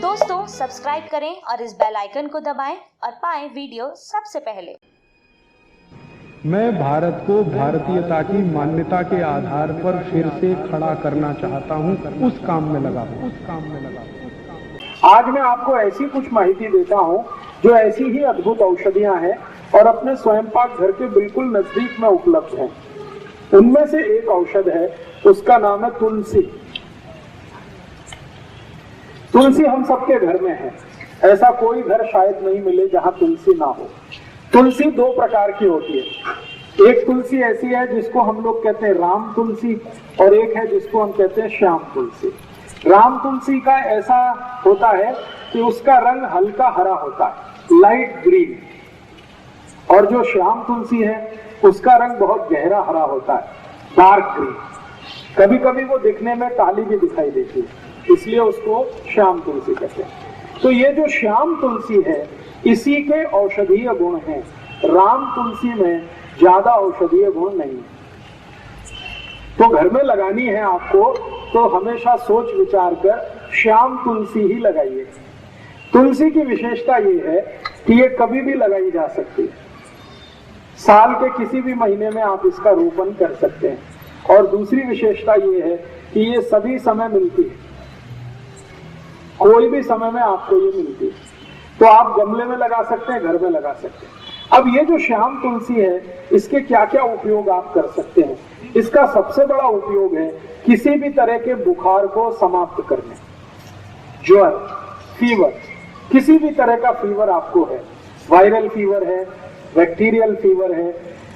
दोस्तों सब्सक्राइब करें और इस बेल आइकन को दबाएं और पाएं वीडियो सबसे पहले। मैं भारत को भारतीयता की मान्यता के आधार पर फिर से खड़ा करना चाहता हूं, उस काम में लगा हूं। आज मैं आपको ऐसी कुछ माहिती देता हूं जो ऐसी ही अद्भुत औषधियां हैं और अपने स्वयं पाक घर के बिल्कुल नजदीक में उपलब्ध हैं। उनमें से एक औषध है, उसका नाम है तुलसी। तुलसी हम सबके घर में है, ऐसा कोई घर शायद नहीं मिले जहां तुलसी ना हो। तुलसी दो प्रकार की होती है। एक तुलसी ऐसी है जिसको हम लोग कहते हैं राम तुलसी, और एक है जिसको हम कहते हैं श्याम तुलसी। राम तुलसी का ऐसा होता है कि उसका रंग हल्का हरा होता है, लाइट ग्रीन, और जो श्याम तुलसी है उसका रंग बहुत गहरा हरा होता है, डार्क ग्रीन। कभी कभी वो दिखने में काली भी दिखाई देती है, इसलिए उसको श्याम तुलसी कहते हैं। तो ये जो श्याम तुलसी है इसी के औषधीय गुण हैं। राम तुलसी में ज्यादा औषधीय गुण नहीं है। तो घर में लगानी है आपको तो हमेशा सोच विचार कर श्याम तुलसी ही लगाइए। तुलसी की विशेषता ये है कि ये कभी भी लगाई जा सकती है। साल के किसी भी महीने में आप इसका रोपण कर सकते हैं। और दूसरी विशेषता ये है कि ये सभी समय मिलती है, कोई भी समय में आपको ये मिलती है। तो आप गमले में लगा सकते हैं, घर में लगा सकते हैं। अब ये जो श्याम तुलसी है इसके क्या क्या उपयोग आप कर सकते हैं। इसका सबसे बड़ा उपयोग है किसी भी तरह के बुखार को समाप्त करने। ज्वर, फीवर, किसी भी तरह का फीवर आपको है, वायरल फीवर है, बैक्टीरियल फीवर है,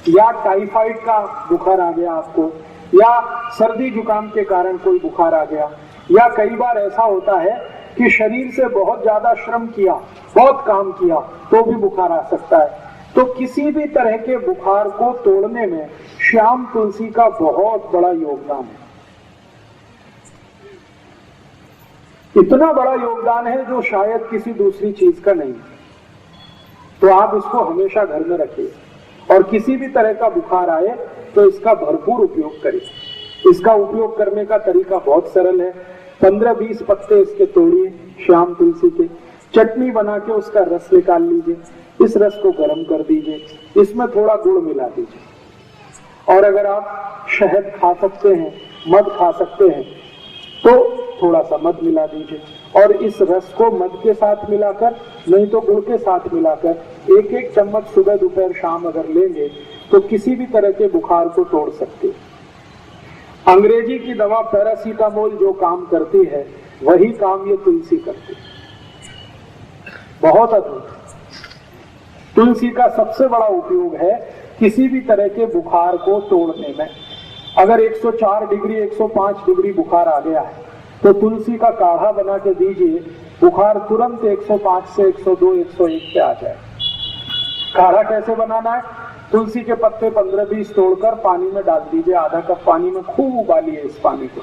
या टाइफाइड का बुखार आ गया आपको, या सर्दी जुकाम के कारण कोई बुखार आ गया, या कई बार ऐसा होता है कि शरीर से बहुत ज्यादा श्रम किया, बहुत काम किया तो भी बुखार आ सकता है। तो किसी भी तरह के बुखार को तोड़ने में श्याम तुलसी का बहुत बड़ा योगदान है। इतना बड़ा योगदान है जो शायद किसी दूसरी चीज का नहीं। तो आप इसको हमेशा घर में रखिए और किसी भी तरह का बुखार आए तो इसका भरपूर उपयोग करिए। इसका उपयोग करने का तरीका बहुत सरल है। 15-20 पत्ते इसके तोड़िए श्याम तुलसी के, चटनी बना के उसका रस निकाल लीजिए, इस रस को गर्म कर दीजिए, इसमें थोड़ा गुड़ मिला दीजिए, और अगर आप शहद खा सकते हैं, मध खा सकते हैं तो थोड़ा सा मध मिला दीजिए, और इस रस को मध के साथ मिलाकर, नहीं तो गुड़ के साथ मिलाकर 1-1 चम्मच सुबह दोपहर शाम अगर लेंगे तो किसी भी तरह के बुखार को तोड़ सकते हैं। अंग्रेजी की दवा पैरासीटामोल जो काम करती है वही काम ये तुलसी करती है। बहुत अद्भुत। तुलसी का सबसे बड़ा उपयोग है किसी भी तरह के बुखार को तोड़ने में। अगर 104 डिग्री 105 डिग्री बुखार आ गया है तो तुलसी का काढ़ा बना के दीजिए, बुखार तुरंत 105 से 102 101 पे आ जाए। काढ़ा कैसे बनाना है? तुलसी के पत्ते 15-20 तोड़कर पानी में डाल दीजिए, आधा कप पानी में खूब उबालिए इस पानी को,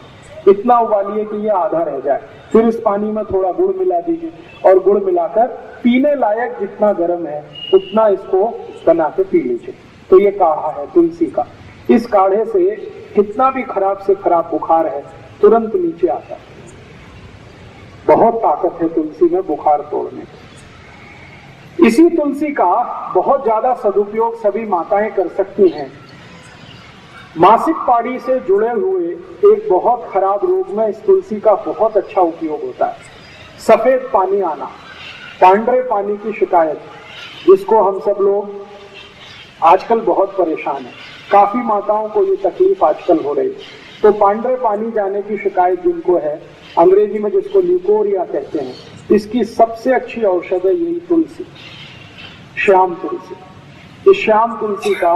इतना उबालिए कि ये आधा रह जाए। फिर इस पानी में थोड़ा गुड़ मिला दीजिए और गुड़ मिलाकर पीने लायक जितना गर्म है उतना इसको बना के पी लीजिए। तो ये काढ़ा है तुलसी का। इस काढ़े से कितना भी खराब से खराब बुखार है तुरंत नीचे आता है। बहुत ताकत है तुलसी में बुखार तोड़ने की। इसी तुलसी का बहुत ज्यादा सदुपयोग सभी माताएं कर सकती हैं। मासिक पानी से जुड़े हुए एक बहुत खराब रोग में इस तुलसी का बहुत अच्छा उपयोग होता है। सफेद पानी आना, पांडरे पानी की शिकायत, जिसको हम सब लोग आजकल बहुत परेशान हैं। काफी माताओं को ये तकलीफ आजकल हो रही है। तो पांडरे पानी जाने की शिकायत जिनको है, अंग्रेजी में जिसको ल्यूकोरिया कहते हैं, इसकी सबसे अच्छी औषध है यही तुलसी, श्याम तुलसी। इस श्याम तुलसी का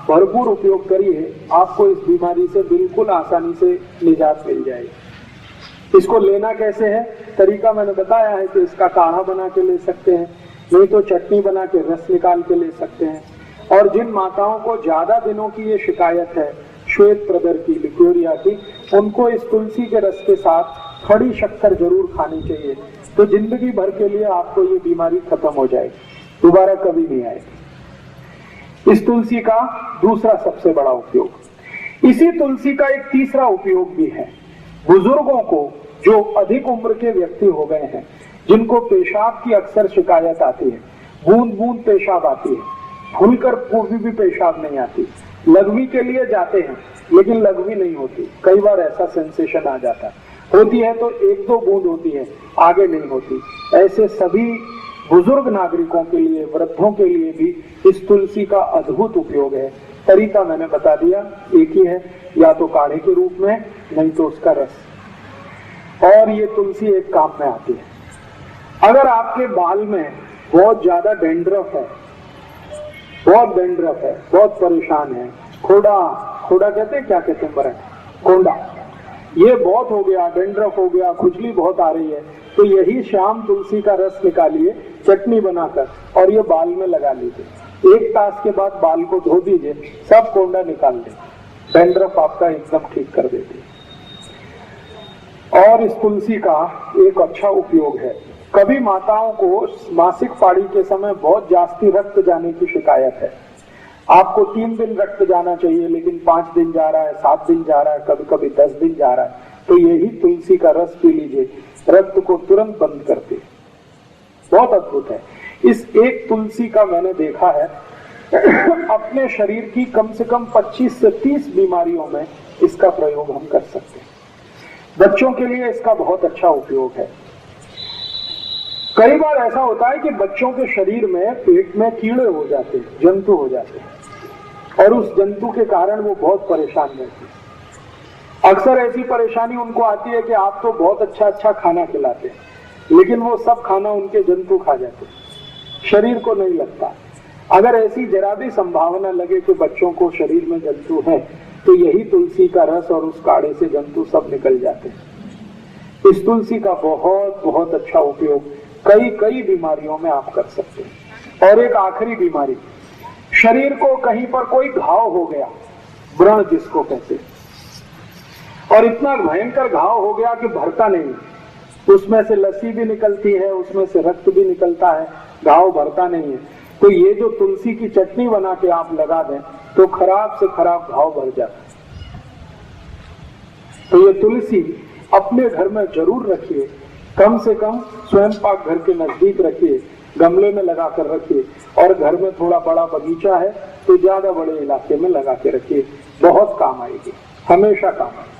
भरपूर उपयोग करिए, आपको इस बीमारी से बिल्कुल आसानी से निजात मिल जाएगी। इसको लेना कैसे है? तरीका मैंने बताया है कि इसका काढ़ा बना के ले सकते हैं, नहीं तो चटनी बना के रस निकाल के ले सकते हैं। और जिन माताओं को ज्यादा दिनों की ये शिकायत है, श्वेत प्रदर की, लिकोरिया की, उनको इस तुलसी के रस के साथ खड़ी शक्कर जरूर खानी चाहिए। तो जिंदगी भर के लिए आपको ये बीमारी खत्म हो जाएगी, दोबारा कभी नहीं आएगी। इस तुलसी का दूसरा सबसे बड़ा उपयोग, इसी तुलसी का एक तीसरा उपयोग भी है। बुजुर्गों को, जो अधिक उम्र के व्यक्ति हो गए हैं जिनको पेशाब की अक्सर शिकायत आती है, बूंद बूंद पेशाब आती है, खुलकर पूरी भी पेशाब नहीं आती, लघवी के लिए जाते हैं लेकिन लघवी नहीं होती, कई बार ऐसा सेंसेशन आ जाता है, होती है तो 1-2 बूंद होती है, आगे नहीं होती, ऐसे सभी बुजुर्ग नागरिकों के लिए, वृद्धों के लिए भी इस तुलसी का अद्भुत उपयोग है। तरीका मैंने बता दिया, एक ही है, या तो काढ़े के रूप में, नहीं तो उसका रस। और ये तुलसी एक काम में आती है। अगर आपके बाल में बहुत ज्यादा डेंड्रफ है, बहुत परेशान है, खोड़ा कहते हैं, क्या कहते हैं मराठी, कोंडा, ये बहुत हो गया, डेंड्रफ हो गया, खुजली बहुत आ रही है, तो यही शाम तुलसी का रस निकालिए चटनी बनाकर और ये बाल में लगा लीजिए। 1 तास के बाद बाल को धो दीजिए, सब कोंडा निकाल दे, डेंड्रफ आपका एकदम ठीक कर देती है। और इस तुलसी का एक अच्छा उपयोग है, कभी माताओं को मासिक पाड़ी के समय बहुत जास्ती रक्त जाने की शिकायत है, आपको 3 दिन रक्त जाना चाहिए लेकिन 5 दिन जा रहा है, 7 दिन जा रहा है, कभी कभी 10 दिन जा रहा है, तो यही तुलसी का रस पी लीजिए, रक्त को तुरंत बंद करते, बहुत अद्भुत है। इस एक तुलसी का मैंने देखा है अपने शरीर की कम से कम 25 से 30 बीमारियों में इसका प्रयोग हम कर सकते हैं। बच्चों के लिए इसका बहुत अच्छा उपयोग है। कई बार ऐसा होता है कि बच्चों के शरीर में, पेट में कीड़े हो जाते हैं, जंतु हो जाते हैं, और उस जंतु के कारण वो बहुत परेशान रहते हैं। अक्सर ऐसी परेशानी उनको आती है कि आप तो बहुत अच्छा खाना खिलाते हैं लेकिन वो सब खाना उनके जंतु खा जाते हैं, शरीर को नहीं लगता। अगर ऐसी जरा भी संभावना लगे कि बच्चों को शरीर में जंतु है, तो यही तुलसी का रस और उस काढ़े से जंतु सब निकल जाते हैं। इस तुलसी का बहुत अच्छा उपयोग कई बीमारियों में आप कर सकते हैं। और एक आखिरी बीमारी, शरीर को कहीं पर कोई घाव हो गया, व्रण जिसको कहते हैं, और इतना भयंकर घाव हो गया कि भरता नहीं, उसमें से लस्सी भी निकलती है, उसमें से रक्त भी निकलता है, घाव भरता नहीं है, तो ये जो तुलसी की चटनी बना के आप लगा दें तो खराब से खराब घाव भर जाता है। तो ये तुलसी अपने घर में जरूर रखिए, कम से कम स्वयं पाक घर के नजदीक रखिए, गमले में लगा कर रखिए, और घर में थोड़ा बड़ा बगीचा है तो ज्यादा बड़े इलाके में लगा के रखिए, बहुत काम आएगी, हमेशा काम आएगी।